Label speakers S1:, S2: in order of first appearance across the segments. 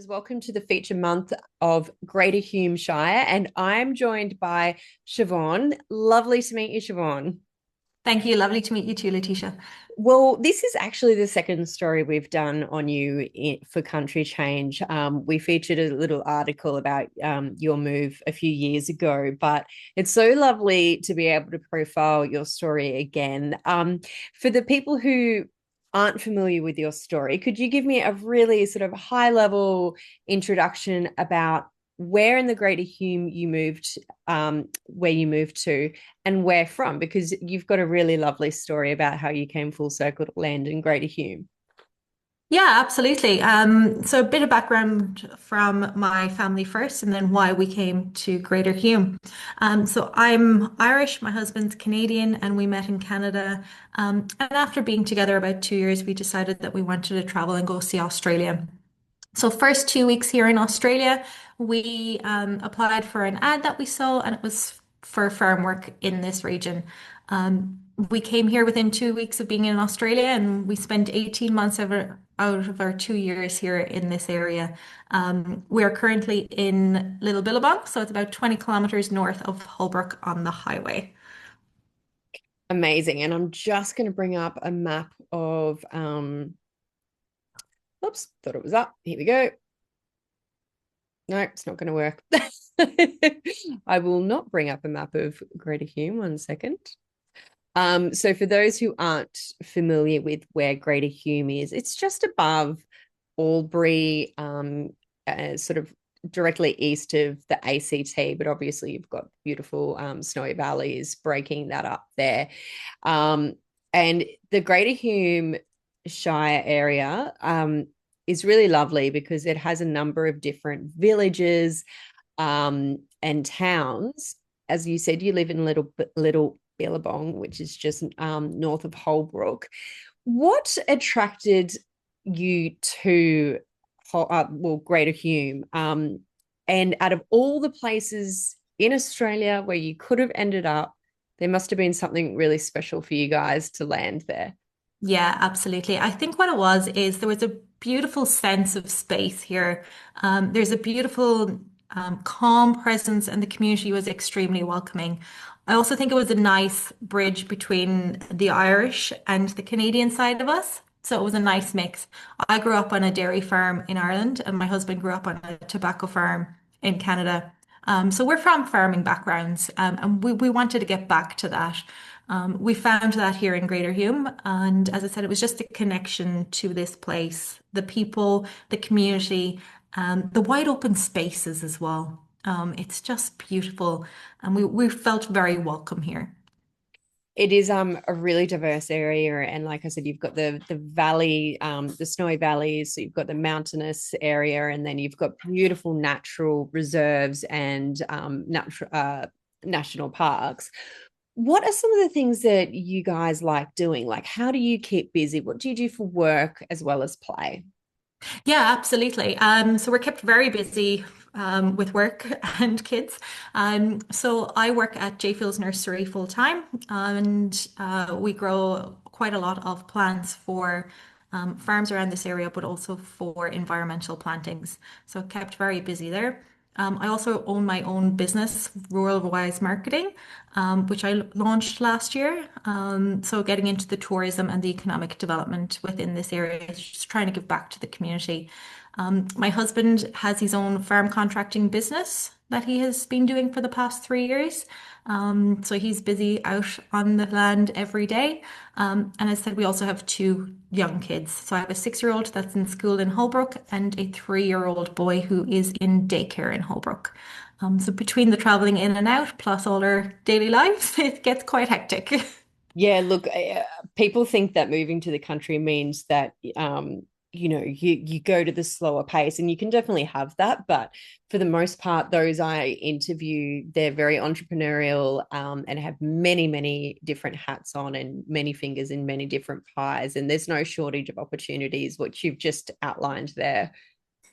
S1: Welcome to the feature month of Greater Hume Shire, and I'm joined by Siobhan. Lovely to meet you, Siobhan.
S2: Thank you. Lovely to meet you too, Letitia.
S1: Well, this is actually the second story we've done on you for Country Change. We featured a little article about your move a few years ago, but it's so lovely to be able to profile your story again. For the people who aren't familiar with your story, could you give me a really sort of high level introduction about where in the Greater Hume you moved, where you moved to, and where from? Because you've got a really lovely story about how you came full circle to land in Greater Hume.
S2: Yeah, absolutely. So a bit of background from my family first, and then why we came to Greater Hume. So I'm Irish, my husband's Canadian, and we met in Canada. And after being together about 2 years, we decided that we wanted to travel and go see Australia. So first 2 weeks here in Australia, we applied for an ad that we saw, and it was for farm work in this region. We came here within 2 weeks of being in Australia, and we spent 18 months out of our 2 years here in this area. We are currently in Little Billabong, so it's about 20 kilometers north of Holbrook on the highway.
S1: Amazing. And I'm just going to bring up a map of, oops, thought it was up. Here we go. No, it's not going to work. I will not bring up a map of Greater Hume. One second. So for those who aren't familiar with where Greater Hume is, it's just above Albury, sort of directly east of the ACT, but obviously you've got beautiful snowy valleys breaking that up there. And the Greater Hume Shire area is really lovely because it has a number of different villages and towns. As you said, you live in Little Billabong, which is just north of Holbrook. What attracted you to Greater Hume? And out of all the places in Australia where you could have ended up, there must have been something really special for you guys to land there.
S2: Yeah, absolutely. I think what it was is there was a beautiful sense of space here. There's a beautiful, calm presence, and the community was extremely welcoming. I also think it was a nice bridge between the Irish and the Canadian side of us. So it was a nice mix. I grew up on a dairy farm in Ireland, and my husband grew up on a tobacco farm in Canada. So we're from farming backgrounds, and we wanted to get back to that. We found that here in Greater Hume, and as I said, it was just a connection to this place, the people, the community, the wide open spaces as well. It's just beautiful, and we felt very welcome here.
S1: It is a really diverse area, and like I said, you've got the valley, the snowy valleys, so you've got the mountainous area, and then you've got beautiful natural reserves and national parks. What are some of the things that you guys like doing? Like, how do you keep busy? What do you do for work as well as play?
S2: Yeah, absolutely. So we're kept very busy with work and kids. So I work at J Fields Nursery full time, and we grow quite a lot of plants for farms around this area, but also for environmental plantings. So kept very busy there. I also own my own business, Rural Wise Marketing, which I launched last year. So getting into the tourism and the economic development within this area, just trying to give back to the community. My husband has his own farm contracting business that he has been doing for the past 3 years. So he's busy out on the land every day. And as I said, we also have two young kids. So I have a 6-year-old that's in school in Holbrook and a 3-year-old boy who is in daycare in Holbrook. So between the traveling in and out, plus all our daily lives, it gets quite hectic.
S1: Yeah, look, people think that moving to the country means that you go to the slower pace, and you can definitely have that. But for the most part, those I interview, they're very entrepreneurial, and have many, many different hats on and many fingers in many different pies. And there's no shortage of opportunities, which you've just outlined there.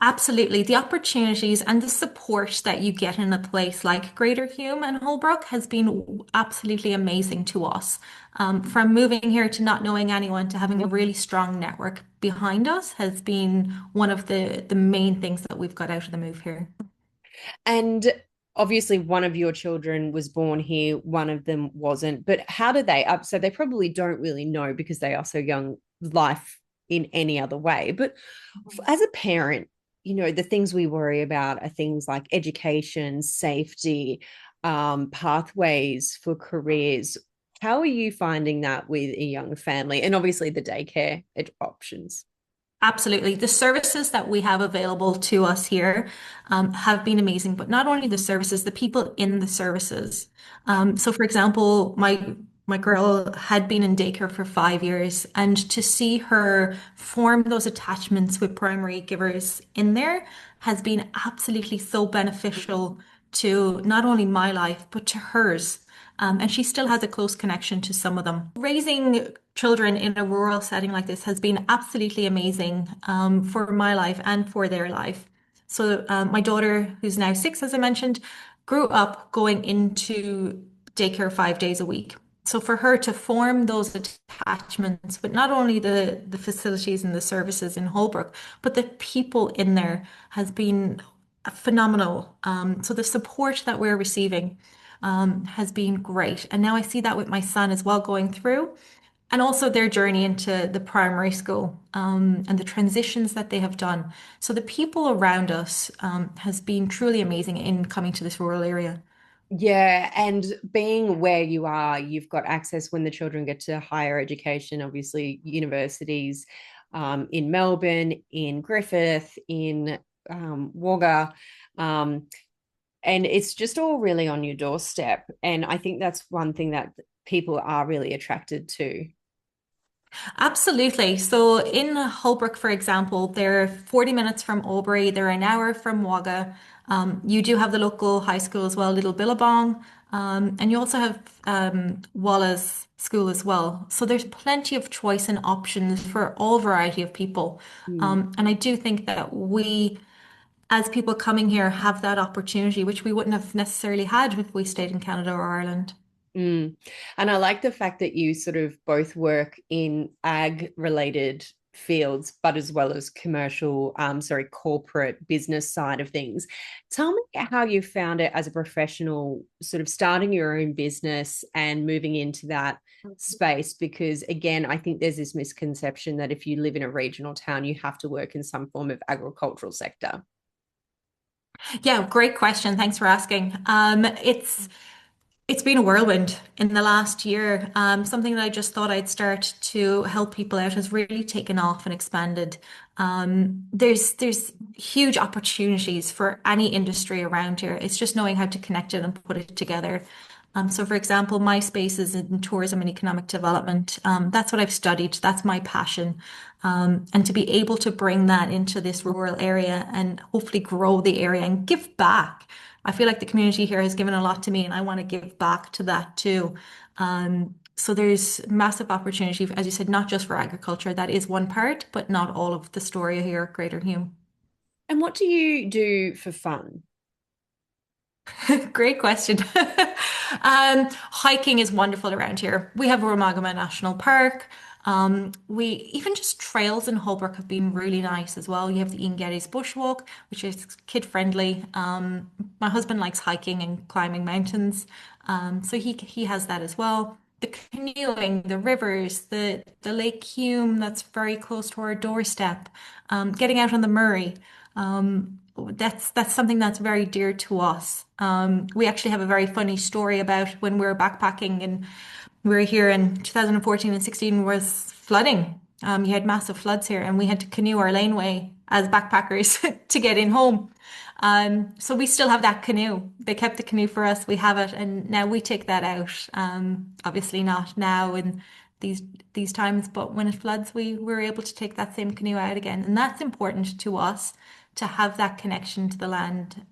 S2: Absolutely. The opportunities and the support that you get in a place like Greater Hume and Holbrook has been absolutely amazing to us. From moving here to not knowing anyone to having a really strong network behind us has been one of the main things that we've got out of the move here.
S1: And obviously, one of your children was born here, one of them wasn't. But how do they up? So they probably don't really know because they are so young, life in any other way. But as a parent, the things we worry about are things like education, safety, pathways for careers. How are you finding that with a young family? And obviously the daycare options.
S2: Absolutely. The services that we have available to us here have been amazing, but not only the services, the people in the services. So, for example, my girl had been in daycare for 5 years, and to see her form those attachments with primary givers in there has been absolutely so beneficial to not only my life, but to hers. And she still has a close connection to some of them. Raising children in a rural setting like this has been absolutely amazing for my life and for their life. So, my daughter, who's now 6, as I mentioned, grew up going into daycare 5 days a week. So, for her to form those attachments, but not only the facilities and the services in Holbrook, but the people in there has been phenomenal. So, the support that we're receiving has been great. And now I see that with my son as well going through, and also their journey into the primary school and the transitions that they have done. So the people around us has been truly amazing in coming to this rural area.
S1: Yeah, and being where you are, you've got access when the children get to higher education, obviously universities in Melbourne, in Griffith, in Wagga. Um, and it's just all really on your doorstep. And I think that's one thing that people are really attracted to.
S2: Absolutely. So in Holbrook, for example, they're 40 minutes from Albury, they're an hour from Wagga. You do have the local high school as well, Little Billabong, and you also have Wallace School as well. So there's plenty of choice and options for all variety of people.
S1: Mm.
S2: And I do think that we, as people coming here, have that opportunity, which we wouldn't have necessarily had if we stayed in Canada or Ireland.
S1: Mm. And I like the fact that you sort of both work in ag related fields, but as well as commercial, corporate business side of things. Tell me how you found it as a professional, sort of starting your own business and moving into that space. Because again, I think there's this misconception that if you live in a regional town, you have to work in some form of agricultural sector.
S2: Yeah, great question. Thanks for asking. It's been a whirlwind in the last year. Something that I just thought I'd start to help people out has really taken off and expanded. There's huge opportunities for any industry around here. It's just knowing how to connect it and put it together. So, for example, my space is in tourism and economic development. That's what I've studied. That's my passion. And to be able to bring that into this rural area and hopefully grow the area and give back. I feel like the community here has given a lot to me, and I want to give back to that too. So there's massive opportunity, as you said, not just for agriculture. That is one part, but not all of the story here at Greater Hume.
S1: And what do you do for fun?
S2: Great question. Hiking is wonderful around here. We have Romagama National Park. We even just trails in Holbrook have been really nice as well. You have the Ian Geddes Bushwalk, which is kid friendly. My husband likes hiking and climbing mountains, so he has that as well. The canoeing, the rivers, the Lake Hume that's very close to our doorstep. Getting out on the Murray. That's something that's very dear to us. We actually have a very funny story about when we were backpacking and we were here in 2014 and 16 was flooding. You had massive floods here and we had to canoe our laneway as backpackers to get in home. So we still have that canoe. They kept the canoe for us. We have it, and now we take that out. Obviously not now in these these times, but when it floods, we were able to take that same canoe out again, and that's important to us to have that connection to the land.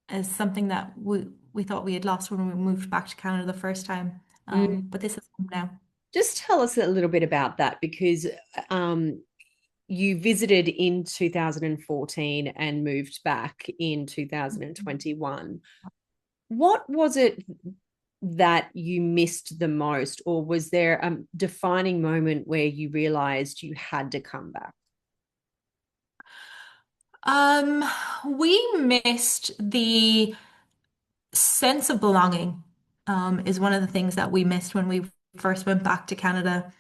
S2: As something that we thought we had lost when we moved back to Canada the first time.
S1: Mm.
S2: But this is home now.
S1: Just tell us a little bit about that because um, you visited in 2014 and moved back in 2021. What was it that you missed the most, or was there a defining moment where you realized you had to come back?
S2: Um, we missed the sense of belonging, is one of the things that we missed when we first went back to Canada.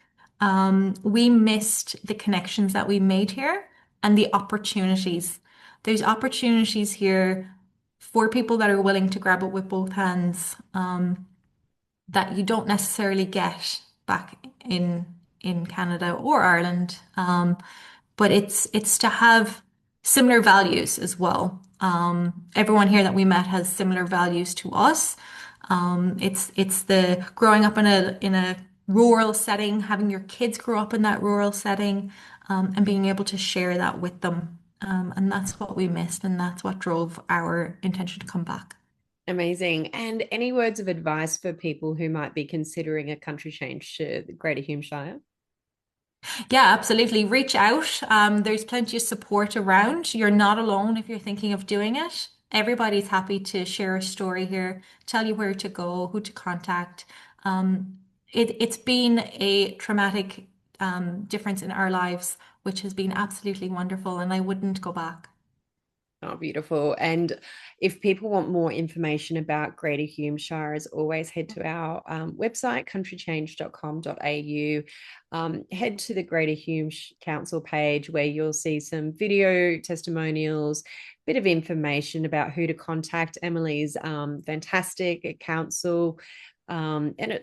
S2: We missed the connections that we made here and the opportunities. There's opportunities here for people that are willing to grab it with both hands, that you don't necessarily get back in Canada or Ireland. But it's to have similar values as well. Everyone here that we met has similar values to us. It's the growing up in a rural setting, having your kids grow up in that rural setting, and being able to share that with them. And that's what we missed, and that's what drove our intention to come back.
S1: Amazing. And any words of advice for people who might be considering a country change to the Greater Hume Shire?
S2: Yeah, absolutely. Reach out. There's plenty of support around. You're not alone if you're thinking of doing it. Everybody's happy to share a story here, tell you where to go, who to contact. It's been a traumatic difference in our lives, which has been absolutely wonderful, and I wouldn't go back.
S1: Oh, beautiful. And if people want more information about Greater Hume Shire, as always, head to our website, countrychange.com.au. Head to the Greater Hume Council page where you'll see some video testimonials, bit of information about who to contact. Emily's fantastic at council.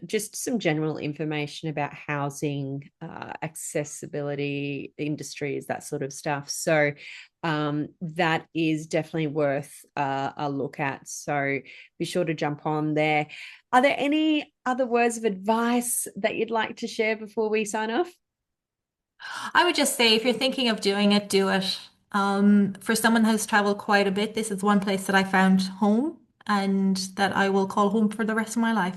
S1: Just some general information about housing, accessibility, industries, that sort of stuff. So that is definitely worth a look at. So be sure to jump on there. Are there any other words of advice that you'd like to share before we sign off?
S2: I would just say if you're thinking of doing it, do it. For someone who's traveled quite a bit, this is one place that I found home and that I will call home for the rest of my life.